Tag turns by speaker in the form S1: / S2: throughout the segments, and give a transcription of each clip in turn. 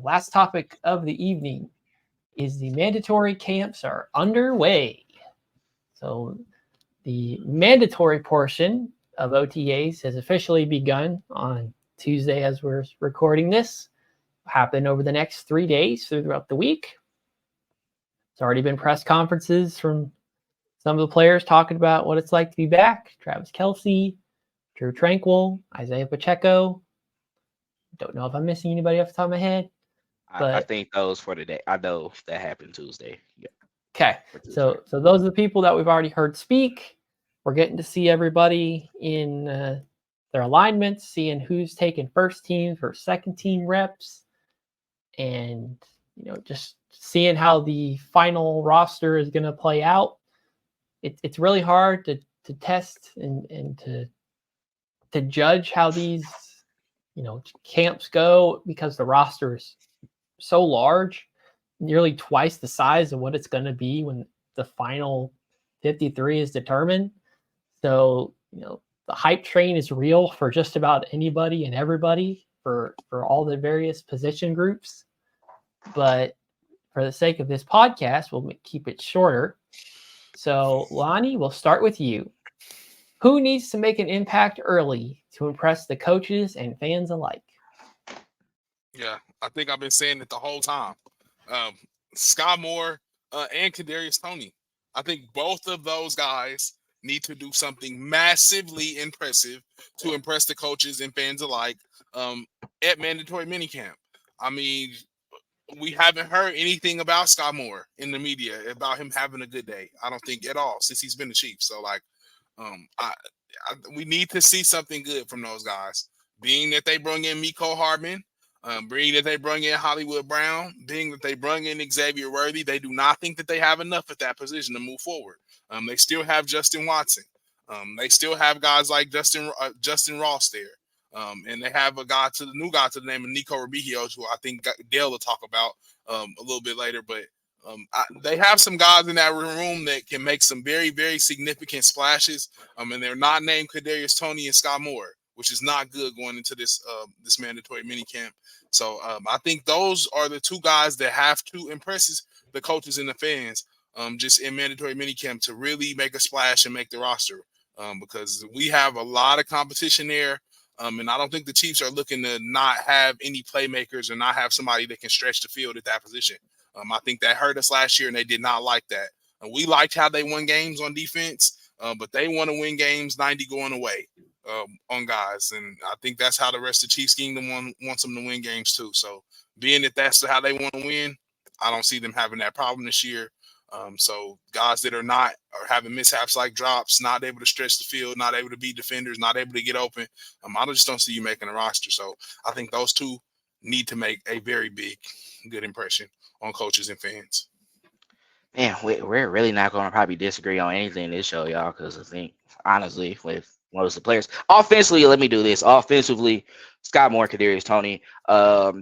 S1: last topic of the evening is the mandatory camps are underway. So the mandatory portion of OTAs has officially begun on Tuesday as we're recording this. Happen over the next 3 days throughout the week. There's already been press conferences from some of the players talking about what it's like to be back. Travis Kelce, Drew Tranquil, Isaiah Pacheco. Don't know if I'm missing anybody off the top of my head.
S2: I think those for today. I know that happened Tuesday. Yeah.
S1: Okay. So those are the people that we've already heard speak. We're getting to see everybody in their alignments, seeing who's taking first team for second team reps, and just seeing how the final roster is going to play out. It's really hard to test and to judge how these camps go because the roster is so large, nearly twice the size of what it's going to be when the final 53 is determined. So the hype train is real for just about anybody and everybody for all the various position groups. But for the sake of this podcast, we'll keep it shorter. So Lonnie, we'll start with you. Who needs to make an impact early to impress the coaches and fans alike?
S3: Yeah, I think I've been saying it the whole time. Sky Moore and Kadarius Toney. I think both of those guys need to do something massively impressive to impress the coaches and fans alike at mandatory minicamp. I mean, we haven't heard anything about Sky Moore in the media about him having a good day. I don't think at all since he's been the Chief. So, we need to see something good from those guys. Being that they bring in Miko Hardman, being that they bring in Hollywood Brown, being that they bring in Xavier Worthy, they do not think that they have enough at that position to move forward. They still have Justin Watson. They still have guys like Justin Ross there. And they have a new guy to the name of Nico Rubio, who I think Dale will talk about a little bit later. But they have some guys in that room that can make some very, very significant splashes. And they're not named Kadarius Toney and Sky Moore, which is not good going into this mandatory minicamp. So I think those are the two guys that have to impress the coaches and the fans just in mandatory minicamp to really make a splash and make the roster because we have a lot of competition there. And I don't think the Chiefs are looking to not have any playmakers or not have somebody that can stretch the field at that position. I think that hurt us last year, and they did not like that. We liked how they won games on defense, but they want to win games 90 going away on guys. And I think that's how the rest of the Chiefs kingdom wants them to win games too. So being that that's how they want to win, I don't see them having that problem this year. So guys that are having mishaps like drops, not able to stretch the field, not able to beat defenders, not able to get open, I just don't see you making a roster. So I think those two need to make a very big, good impression on coaches and fans.
S2: Man, we're really not going to probably disagree on anything in this show, y'all, because I think, honestly, with most of the players, offensively, let me do this. Offensively, Scott Moore, Kadarius Toney,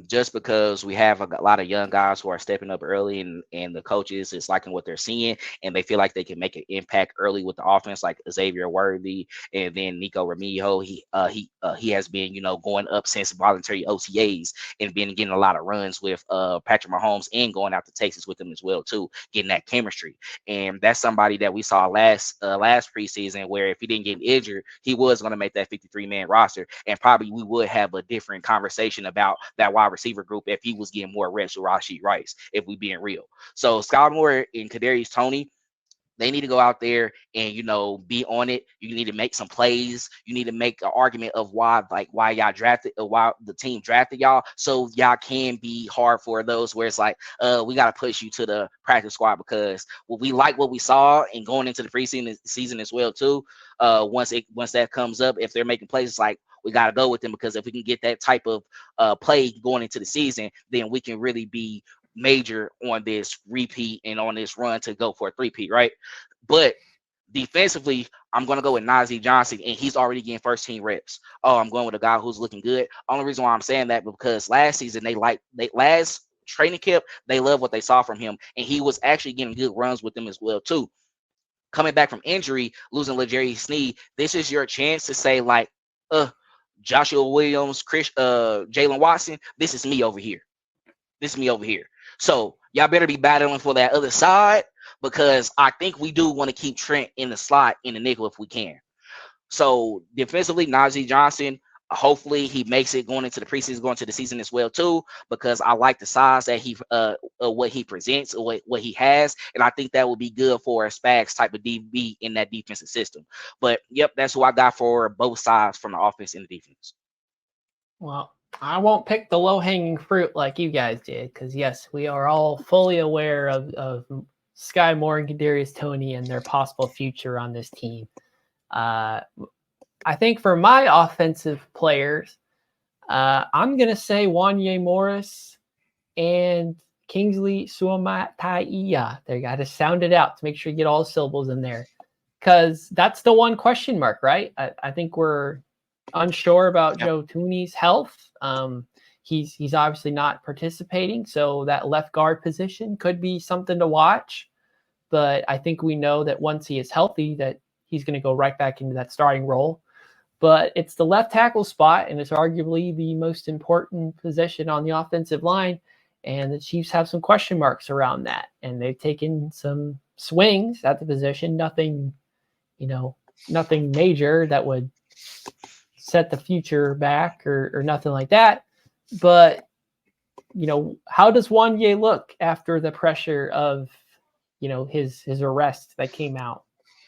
S2: just because we have a lot of young guys who are stepping up early and the coaches is liking what they're seeing and they feel like they can make an impact early with the offense, like Xavier Worthy and then Nico Remigio. He has been, going up since voluntary OTAs and been getting a lot of runs with Patrick Mahomes and going out to Texas with him as well too, getting that chemistry. And that's somebody that we saw last preseason where if he didn't get injured, he was going to make that 53-man roster and probably we would have a different conversation about that wide receiver group if he was getting more reps with Rashee Rice, if we being real. So Scott Moore and Kadarius Toney, they need to go out there and, be on it. You need to make some plays. You need to make an argument of why y'all drafted, why the team drafted y'all, so y'all can be hard for those where it's like, we got to push you to the practice squad because we like what we saw and going into the preseason season as well too. Once that comes up, if they're making plays, it's like, we got to go with them because if we can get that type of play going into the season, then we can really be major on this repeat and on this run to go for a three-peat, right? But defensively, I'm going to go with Najee Johnson, and he's already getting first-team reps. Oh, I'm going with a guy who's looking good. Only reason why I'm saying that because last season, last training camp, they loved what they saw from him, and he was actually getting good runs with them as well, too. Coming back from injury, losing L'Jarius Sneed, this is your chance to say, like, Joshua Williams, Jalen Watson, this is me over here. This is me over here. So y'all better be battling for that other side because I think we do want to keep Trent in the slot in the nickel if we can. So defensively, Najee Johnson, hopefully he makes it going into the preseason, going to the season as well too, because I like the size that he what he presents, or what he has, and I think that will be good for a Spags type of DB in that defensive system. But yep, that's who I got for both sides from the offense and the defense.
S1: Well, I won't pick the low-hanging fruit like you guys did, because yes, we are all fully aware of Sky Moore and Kadarius Toney and their possible future on this team. I think for my offensive players, I'm going to say Wanye Morris and Kingsley Suamataia. They got to sound it out to make sure you get all the syllables in there, because that's the one question mark, right? I think we're unsure about Joe Thuney's health. He's obviously not participating, so that left guard position could be something to watch. But I think we know that once he is healthy, that he's going to go right back into that starting role. But it's the left tackle spot, and it's arguably the most important position on the offensive line. And the Chiefs have some question marks around that. And they've taken some swings at the position, nothing major that would set the future back or nothing like that. But, how does Wanye look after the pressure of, his arrest that came out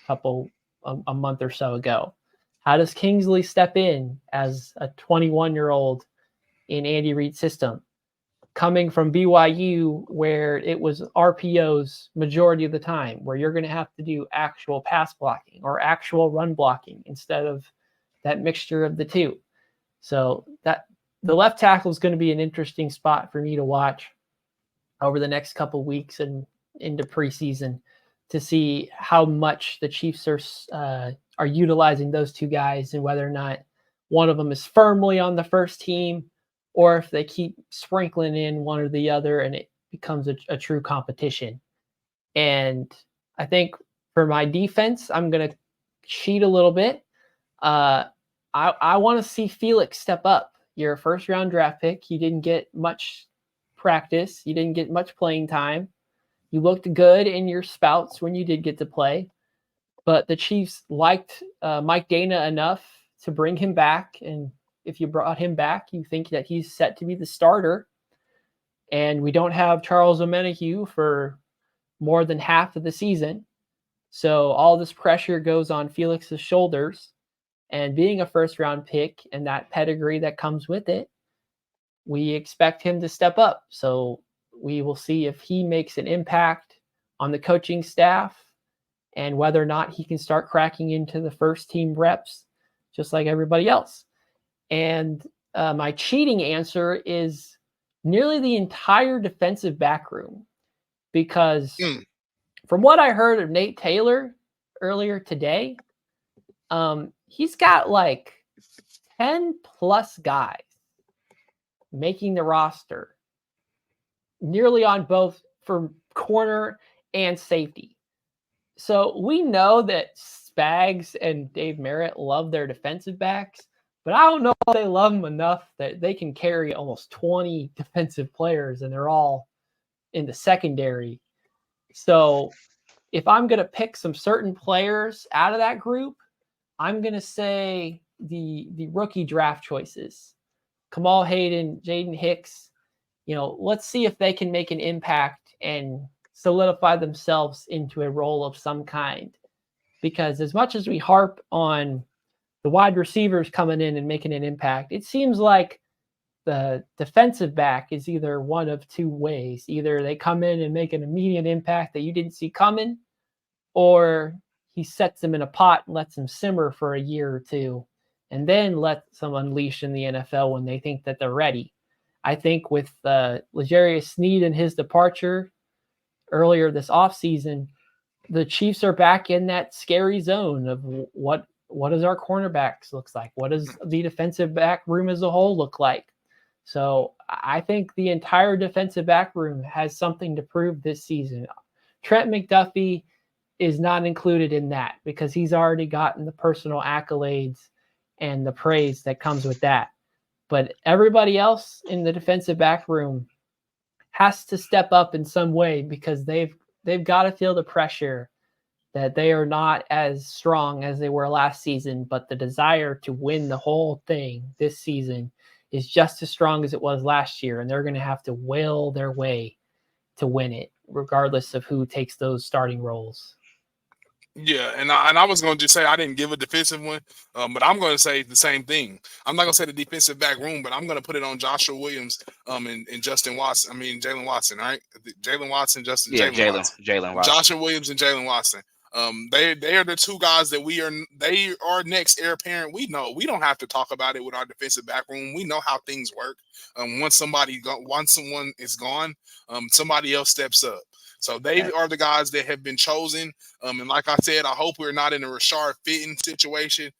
S1: a month or so ago? How does Kingsley step in as a 21-year-old in Andy Reid's system, coming from BYU, where it was RPOs majority of the time, where you're going to have to do actual pass blocking or actual run blocking instead of that mixture of the two? So that the left tackle is going to be an interesting spot for me to watch over the next couple of weeks and into preseason to see how much the Chiefs are utilizing those two guys, and whether or not one of them is firmly on the first team, or if they keep sprinkling in one or the other and it becomes a true competition. And I think for my defense, I'm going to cheat a little bit. I want to see Felix step up. You're a first-round draft pick. You didn't get much practice. You didn't get much playing time. You looked good in your spouts when you did get to play. But the Chiefs liked Mike Dana enough to bring him back. And if you brought him back, you think that he's set to be the starter. And we don't have Charles Omenihu for more than half of the season. So all this pressure goes on Felix's shoulders. And being a first-round pick and that pedigree that comes with it, we expect him to step up. So we will see if he makes an impact on the coaching staff and whether or not he can start cracking into the first team reps just like everybody else. And my cheating answer is nearly the entire defensive back room, because from what I heard of Nate Taylor earlier today, he's got like 10 plus guys making the roster, nearly on both for corner and safety. So we know that Spags and Dave Merritt love their defensive backs, but I don't know if they love them enough that they can carry almost 20 defensive players and they're all in the secondary. So if I'm going to pick some certain players out of that group, I'm going to say the rookie draft choices, Kamal Hayden, Jaden Hicks. Let's see if they can make an impact and solidify themselves into a role of some kind. Because as much as we harp on the wide receivers coming in and making an impact, it seems like the defensive back is either one of two ways. Either they come in and make an immediate impact that you didn't see coming, or he sets them in a pot and lets them simmer for a year or two, and then lets them unleash in the NFL when they think that they're ready. I think with L'Jarius Sneed and his departure earlier this offseason, the Chiefs are back in that scary zone of what does our cornerbacks looks like? What does the defensive back room as a whole look like? So I think the entire defensive back room has something to prove this season. Trent McDuffie is not included in that because he's already gotten the personal accolades and the praise that comes with that. But everybody else in the defensive back room has to step up in some way because they've got to feel the pressure that they are not as strong as they were last season, but the desire to win the whole thing this season is just as strong as it was last year, and they're going to have to will their way to win it, regardless of who takes those starting roles.
S3: Yeah, and I was going to just say I didn't give a defensive one, but I'm going to say the same thing. I'm not going to say the defensive back room, but I'm going to put it on Joshua Williams and Justin Watson. I mean, Jalen Watson, right? Jalen Watson, Jalen Watson.
S2: Jalen Watson.
S3: Joshua Williams and Jalen Watson. They are the two guys that they are next heir apparent. We know we don't have to talk about it with our defensive back room. We know how things work. Once someone is gone, somebody else steps up. So they are the guys that have been chosen. And like I said, I hope we're not in a Rashard Fitton situation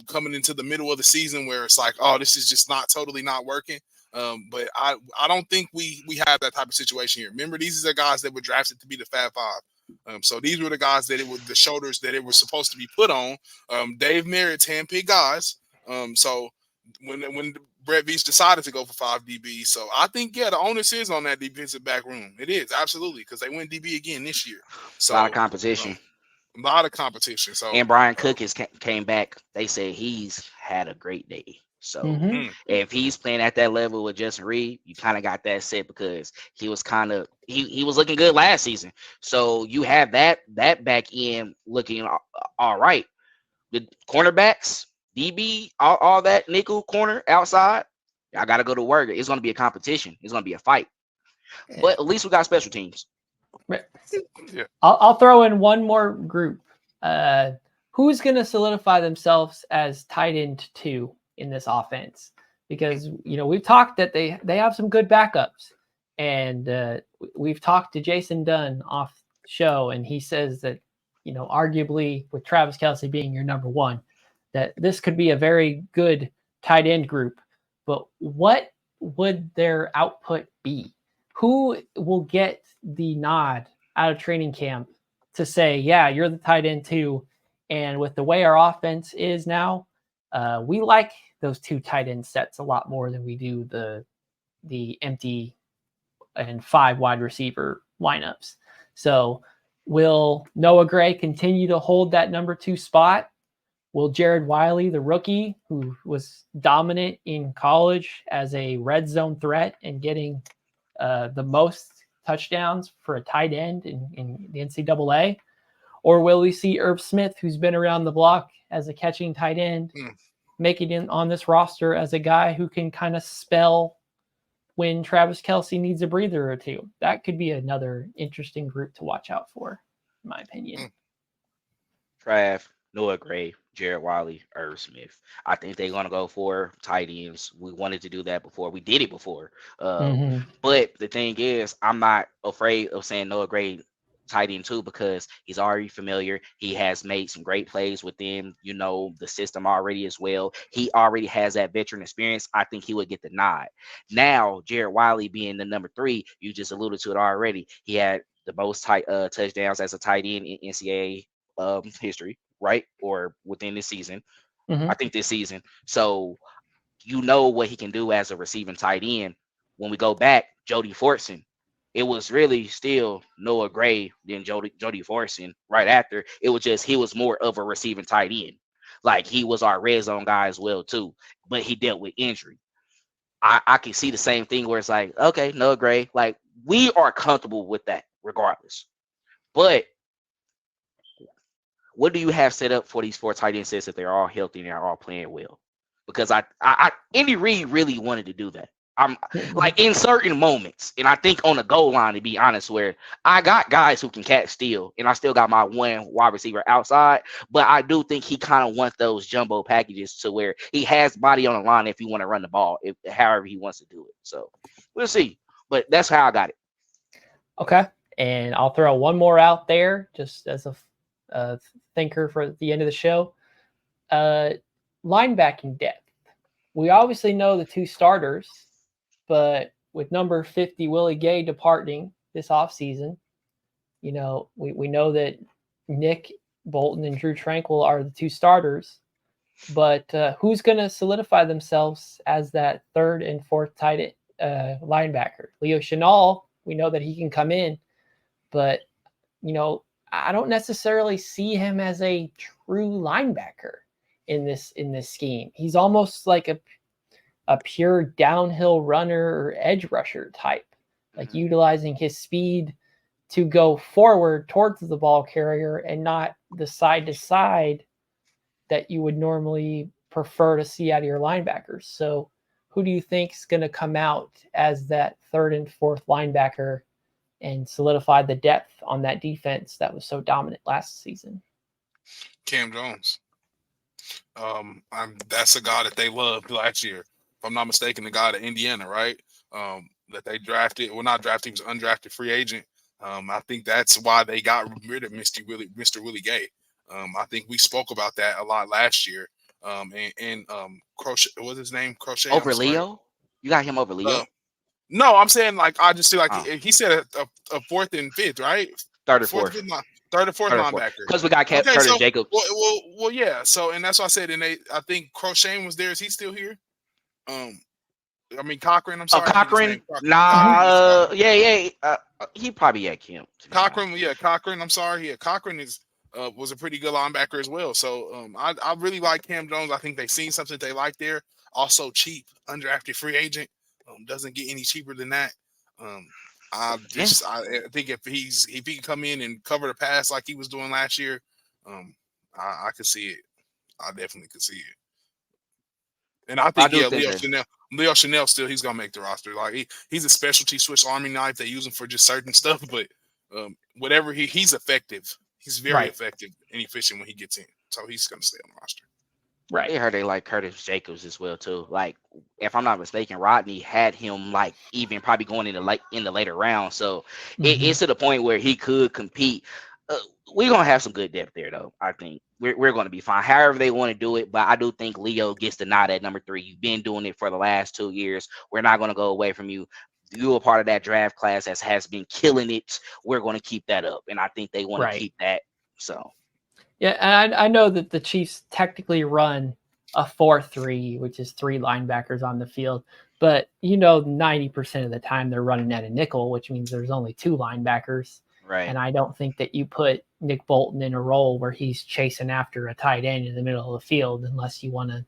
S3: coming into the middle of the season where it's like, oh, this is just totally not working. But I don't think we have that type of situation here. Remember, these are the guys that were drafted to be the Fab Five. So these were the guys that the shoulders that it was supposed to be put on. Dave Merritt's handpicked guys. So when Brett Veach decided to go for 5 DB, so I think the onus is on that defensive back room. It is absolutely because they went DB again this year. So
S2: a lot of competition.
S3: A lot of competition. So
S2: and Brian Cook came back. They say he's had a great day. So if he's playing at that level with Justin Reed, you kind of got that set because he was he was looking good last season. So you have that back end looking all right. The cornerbacks, DB, all that nickel corner outside, I got to go to work. It's going to be a competition. It's going to be a fight. But at least we got special teams.
S3: Yeah.
S1: I'll throw in one more group. Who's going to solidify themselves as tight end 2 in this offense? Because we've talked that they have some good backups, and we've talked to Jason Dunn off the show, and he says that arguably with Travis Kelce being your number 1, that this could be a very good tight end group. But what would their output be? Who will get the nod out of training camp to say, yeah, you're the tight end 2? And with the way our offense is now, we like those 2 tight end sets a lot more than we do the empty and 5 wide receiver lineups. So will Noah Gray continue to hold that number 2 spot? Will Jared Wiley, the rookie who was dominant in college as a red zone threat and getting the most touchdowns for a tight end in the NCAA? Or will we see Irv Smith, who's been around the block as a catching tight end, making it on this roster as a guy who can kind of spell when Travis Kelce needs a breather or two? That could be another interesting group to watch out for, in my opinion.
S2: Trav, Noah Gray, Jared Wiley, Irv Smith. I think they're going to go for tight ends. We wanted to do that before. We did it before. But the thing is, I'm not afraid of saying Noah Gray tight end 2 because he's already familiar. He has made some great plays within, the system already as well. He already has that veteran experience. I think he would get the nod. Now, Jared Wiley being the number 3, you just alluded to it already. He had the most touchdowns as a tight end in NCAA history, right? Or within this season. I think this season. So what he can do as a receiving tight end. When we go back, Jody Fortson, it was really still Noah Gray than Jody Fortson right after. It was just he was more of a receiving tight end. Like he was our red zone guy as well too, but he dealt with injury. I can see the same thing where it's like, okay, Noah Gray, like we are comfortable with that regardless. But what do you have set up for these 4 tight end sets if they're all healthy and they're all playing well? Because Andy Reid really wanted to do that. I'm like in certain moments, and I think on the goal line, to be honest, where I got guys who can catch steal, and I still got my 1 wide receiver outside, but I do think he kind of wants those jumbo packages to where he has body on the line if he want to run the ball, however he wants to do it. So we'll see, but that's how I got it.
S1: Okay, and I'll throw one more out there just as a thinker for the end of the show. Linebacking depth. We obviously know the 2 starters, but with number 50 Willie Gay departing this offseason, we know that Nick Bolton and Drew Tranquil are the 2 starters, but who's going to solidify themselves as that 3rd and 4th tight linebacker? Leo Chenal We know that he can come in, but I don't necessarily see him as a true linebacker in this scheme. He's almost like a pure downhill runner or edge rusher type, like utilizing his speed to go forward towards the ball carrier and not the side to side that you would normally prefer to see out of your linebackers. So who do you think is going to come out as that third and fourth linebacker and solidify the depth on that defense that was so dominant last season?
S3: Cam Jones. That's a guy that they loved last year. If I'm not mistaken, the guy at Indiana, right? That they drafted. Well, not drafted. He was an undrafted free agent. I think that's why they got rid of Mr. Willie Gay. I think we spoke about that a lot last year. And Crochet, what's his name? Crochet.
S2: Over Leo? You got him over Leo?
S3: No, I'm saying like I just feel like he said a fourth and fifth, right?
S2: Third or fourth.
S3: Third or fourth linebacker.
S2: Because we got Curtis Jacobs.
S3: Well, yeah. So, and that's what I said. And I think Crochet was there. Is he still here? I mean Cochran. I'm sorry.
S2: Cochran. Nah. Yeah. He probably had Kim.
S3: Cochran. Yeah, Cochran. I'm sorry. Yeah, Cochran was a pretty good linebacker as well. So I really like Cam Jones. I think they've seen something they like there. Also cheap, undrafted free agent. Doesn't get any cheaper than that. I think if he can come in and cover the pass like he was doing last year, I could see it. I definitely could see it. And I think Leo Chanel still he's gonna make the roster. Like he's a specialty Swiss Army knife. They use him for just certain stuff, but whatever he's effective. He's very effective and efficient when he gets in. So he's gonna stay on the roster.
S2: Right. I heard they like Curtis Jacobs as well too. Like if I'm not mistaken, Rodney had him like even probably going in the later round. So it's to the point where he could compete. We're gonna have some good depth there though. I think we're gonna be fine. However they want to do it, but I do think Leo gets the nod at number 3. You've been doing it for the last 2 years. We're not gonna go away from you. You're a part of that draft class that has been killing it. We're gonna keep that up, and I think they want to keep that. So.
S1: Yeah, and I know that the Chiefs technically run a 4-3, which is 3 linebackers on the field. But 90% of the time they're running at a nickel, which means there's only 2 linebackers.
S2: Right.
S1: And I don't think that you put Nick Bolton in a role where he's chasing after a tight end in the middle of the field unless you want to,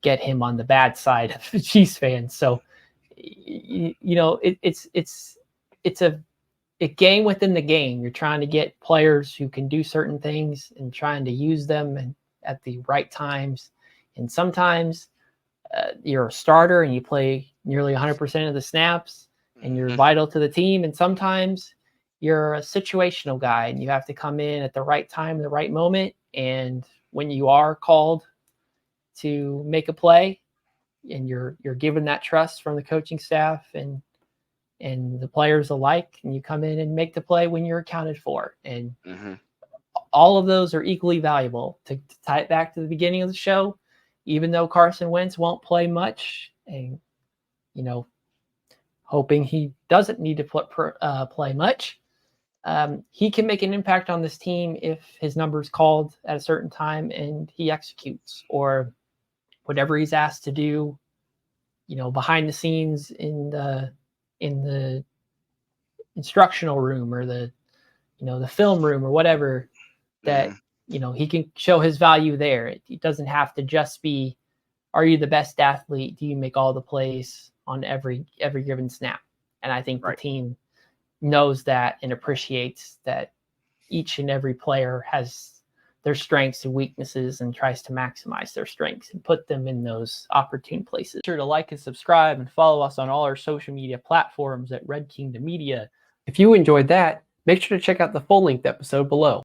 S1: get him on the bad side of the Chiefs fans. So, it's a game within the game. You're trying to get players who can do certain things and trying to use them and at the right times. And sometimes you're a starter and you play nearly 100% of the snaps and you're vital to the team. And sometimes you're a situational guy and you have to come in at the right time, the right moment. And when you are called to make a play and you're given that trust from the coaching staff and the players alike, and you come in and make the play when you're accounted for. And all of those are equally valuable. To tie it back to the beginning of the show, even though Carson Wentz won't play much and, hoping he doesn't need to play much, he can make an impact on this team if his number's called at a certain time and he executes, or whatever he's asked to do, behind the scenes in the instructional room or the film room or whatever, that he can show his value there. It doesn't have to just be, are you the best athlete? Do you make all the plays on every given snap? And I think the team knows that and appreciates that each and every player has their strengths and weaknesses and tries to maximize their strengths and put them in those opportune places. Be sure to like and subscribe and follow us on all our social media platforms at Red Kingdom Media. If you enjoyed that, make sure to check out the full-length episode below.